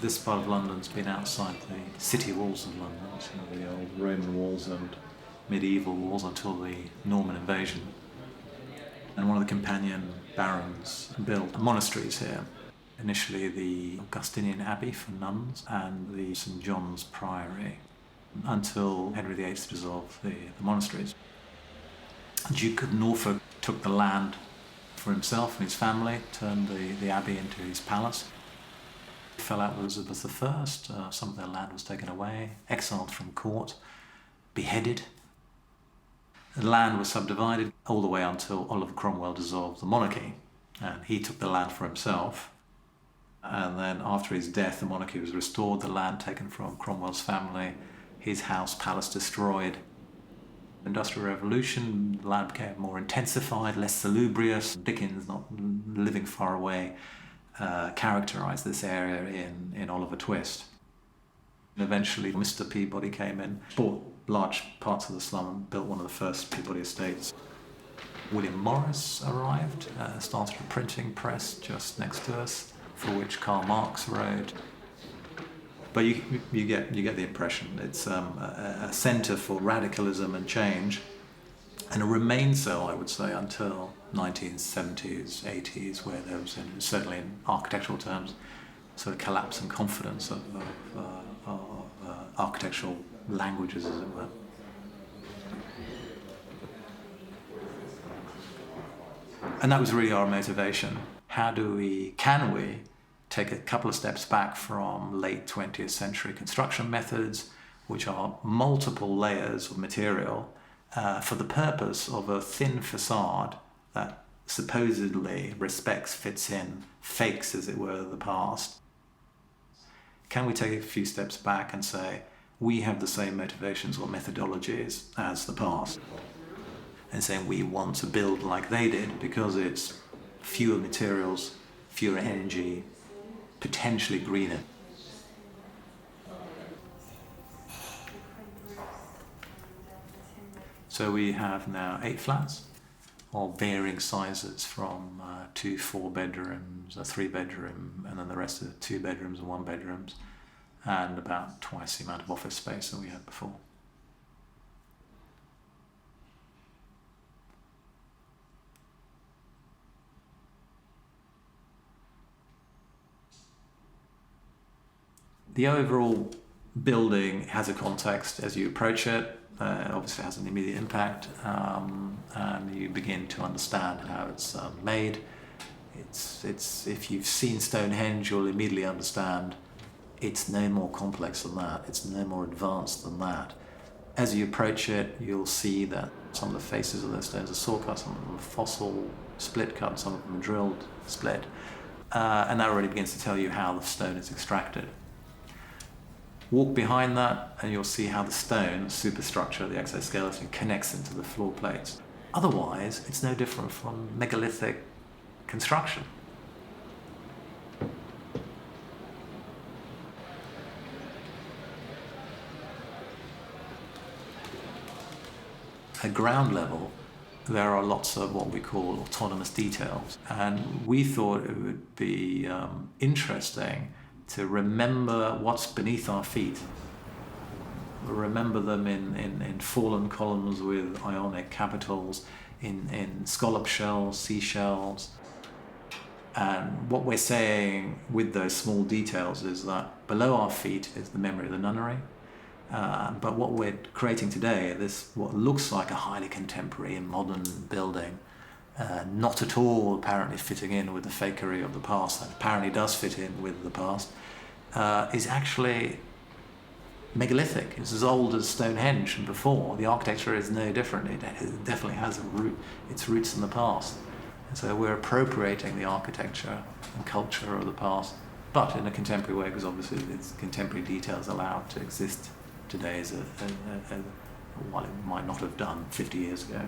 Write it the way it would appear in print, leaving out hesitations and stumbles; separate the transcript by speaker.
Speaker 1: This part of London's been outside the city walls of London, so the old Roman walls and medieval walls until the Norman invasion. And one of the companion barons built monasteries here. Initially the Augustinian Abbey for nuns and the St John's Priory, until Henry VIII dissolved the monasteries. Duke of Norfolk took the land for himself and his family, turned the abbey into his palace. Fell out with Elizabeth I, some of their land was taken away, exiled from court, beheaded. The land was subdivided all the way until Oliver Cromwell dissolved the monarchy, and he took the land for himself. And then after his death, the monarchy was restored, the land taken from Cromwell's family, his house, palace destroyed. Industrial Revolution, the land became more intensified, less salubrious. Dickens, not living far away, characterised this area in Oliver Twist. And eventually Mr. Peabody came in, bought large parts of the slum and built one of the first Peabody estates. William Morris arrived, started a printing press just next to us, for which Karl Marx wrote. But you get the impression it's a centre for radicalism and change, and it remained so, I would say, until 1970s, 80s, where there was, certainly in architectural terms, sort of collapse in confidence of architectural languages, as it were. And that was really our motivation. Can we take a couple of steps back from late 20th century construction methods, which are multiple layers of material, for the purpose of a thin facade that supposedly respects, fits in, fakes, as it were, the past? Can we take a few steps back and say, we have the same motivations or methodologies as the past, and saying we want to build like they did because it's fewer materials, fewer energy, potentially greener. So we have now 8 flats of varying sizes, from 2 4-bedrooms, a 3-bedroom, and then the rest are 2 bedrooms and 1 bedrooms, and about twice the amount of office space that we had before. The overall building has a context as you approach it. It obviously has an immediate impact, and you begin to understand how it's made. It's if you've seen Stonehenge, you'll immediately understand it's no more complex than that. It's no more advanced than that. As you approach it, you'll see that some of the faces of those stones are saw cut, some of them are fossil split cut, some of them are drilled split, and that already begins to tell you how the stone is extracted. Walk behind that and you'll see how the stone, superstructure, the exoskeleton, connects into the floor plates. Otherwise, it's no different from megalithic construction. At ground level, there are lots of what we call autonomous details, and we thought it would be interesting to remember what's beneath our feet. Remember them in fallen columns with Ionic capitals, in scallop shells, seashells. And what we're saying with those small details is that below our feet is the memory of the nunnery. But what we're creating today, this what looks like a highly contemporary and modern building, not at all apparently fitting in with the fakery of the past, that apparently does fit in with the past, is actually megalithic. It's as old as Stonehenge and before. The architecture is no different. It definitely has its roots in the past. And so we're appropriating the architecture and culture of the past, but in a contemporary way, because obviously its contemporary details allowed to exist today as while it might not have done 50 years ago.